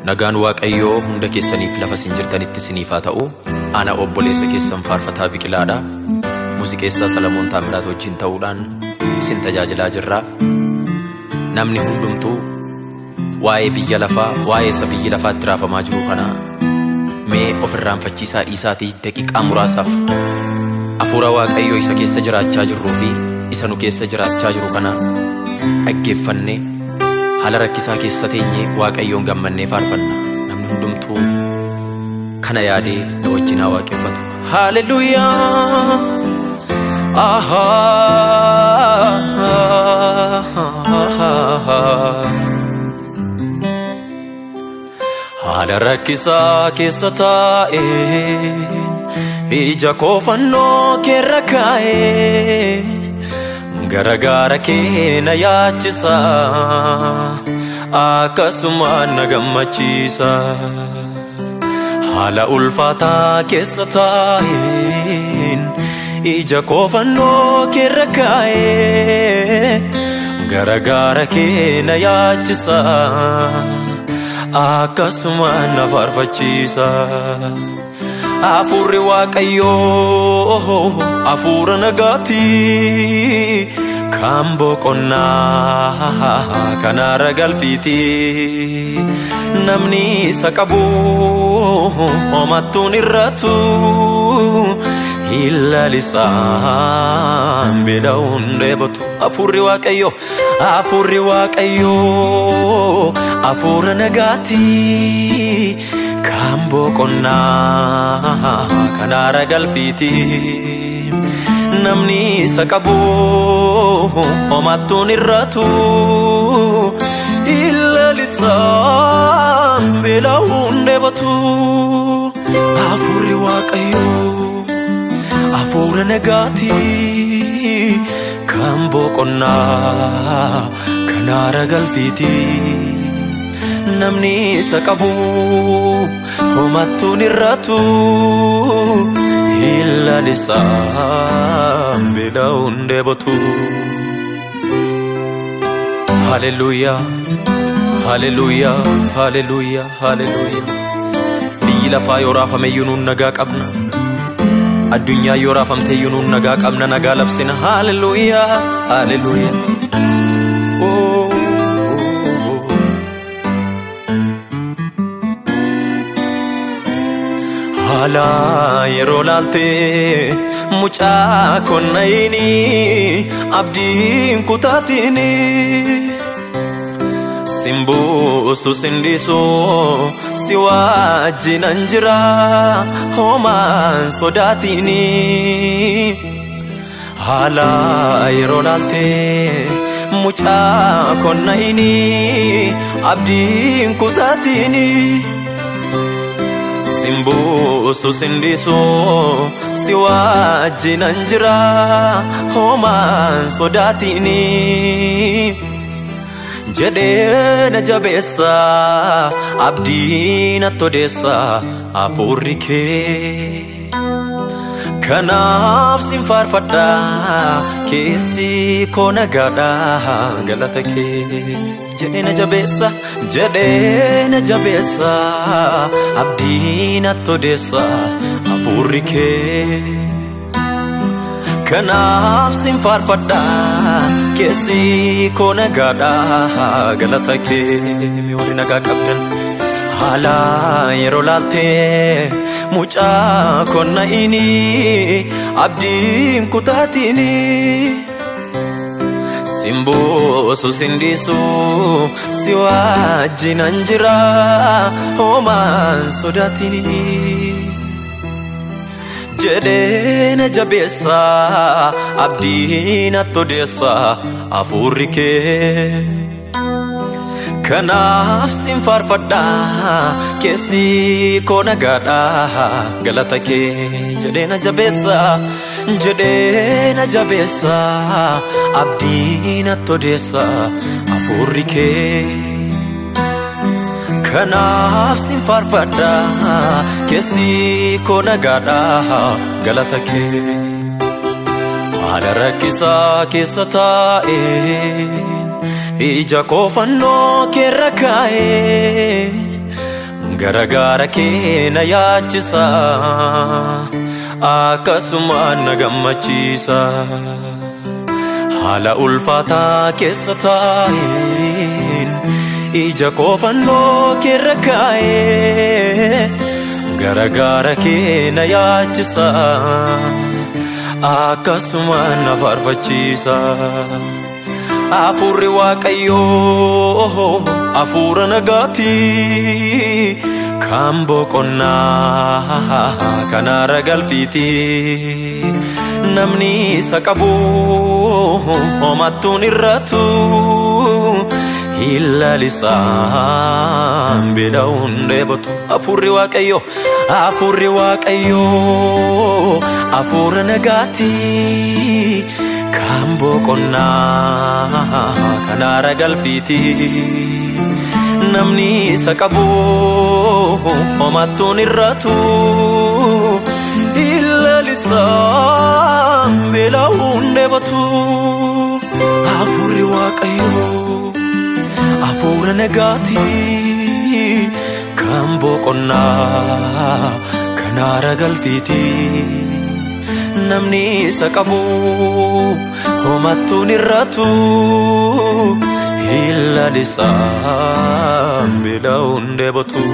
Nagaan Waaqayyoo hunda keessaniif lafa isin jirtanitti isiniif haa ta'u. Ana obboleessa keessan Faarfataa Biqilaadha. Muuziqeessaa Salamoon Taamiraat wajjin ta'uudhaan isin tajaajilaa jirra. Namni hundumtuu waa'ee biyya lafaa, waa'ee isa biyyi lafaatti raafamaa jiru kana mee ofirraanfachiisaa dhiisaatii daqiiqaa muraasaaf hafuura Waaqayyoo isa keessa jiraachaa jirruu fi isa nu keessa jiraachaa jiru kana dhaggeeffannee haala rakkisaa keessa teenyee Waaqayyoon gammannee faarfanna. Namni hundumtuu kana yaadee na wajjin haa waaqeffatu. Hallelujah. Haala rakkisaa keessa taa'een ija koo fannoo keerra kaa'ee garagaara kee na yaachisa, akkasumaan na gammachiisa. Haala ulfaataa keessa taa'een ija koo fannoo keerra kaa'ee garagaara kee na yaachisa, akkasumaan na faarfachiisa. Hafuurri Waaqayyoo hafuura nagaati, kan boqonnaa kan aara galfiiti. Namni isa qabu homattuun irratu, ilalisaan beela'uun dheebotu. Hafuurri Waaqayyoo hafuura nagaati, kan boqonnaa kan aara galfiiti. Namni isa qabu homattuun irratu, ilalisaan beela'uun dheebotu. Hafuurri Waaqayyoo hafuura nagaati, kan boqonnaa kan aara galfiiti. Namni isa qabu homattuun irratu, ilalisaan beela'uun dheebotu. Hallelujah, hallelujah, hallelujah, hallelujah. Biyyi lafaa yoo raafameyyuu nuun nagaa qabna. Addunyaa yoo raafamteyyuu nuun nagaa qabna, nagaa labsina. Hallelujah, hallelujah. Haala yeroo laaltee mucaa konnayini abdiin kutaatini, simbuusu sindisu si wajjinan jira homaan sodaatini. Haala yeroo laaltee mucaa konnayini abdiin kutaatini, simbuusu sindisu si wajjinan jira homaan sodaatini. Jedhee na jabeessa abdii natti odeessa hafuurri kee, kanaaf sin faarfadha keessi koo nagaadha galata kee. Jedhee na jabeessa abdii natti odeessa hafuurri kee, kanaaf sin faarfadha keessi koo nagaadha galata kee. Mi'ooli nagaa qabdan. Haala yeroo laaltee mucaa konnayini abdiin kutaatini, simbuusu sindisu si wajjinan jira homaan sodaatini. Jedhee na jabeessa abdii natti odeessa hafuurri kee, kanaaf sin faarfadha keessi koo nagaadha galata kee. Jedhee na jabeessa abdii natti odeessa hafuurri kee, kanaaf sin faarfadha keessi koo nagaadha galata kee. Haala rakkisaa keessa taa'een ija koo fannoo keerra kaa'ee garagaara kee na yaachisa akkasumaan na gammachiisa haala ulfaataa keessa taa'een ija koo fannoo keerra kaa'ee garagaara kee na yaachisa akkasumaan na faarfachiisa Afurri Waaqayyoo afura nagaatii kan boqonnaa kan aara galfiitii namni isa qabu homattuun irratu ilalisaan beela'uun dheebotu Afurri Waaqayyoo afura nagaatii kan boqonnaa kan aara galfiitii namni isa qabu homattuun irratu ilalisaan beela'uun dheebotu Afurri Waaqayyoo afura nagaatii kan boqonnaa kan aara galfiitii namni isa qabu homattuun irratu ilalisaan beela'uun dheebotu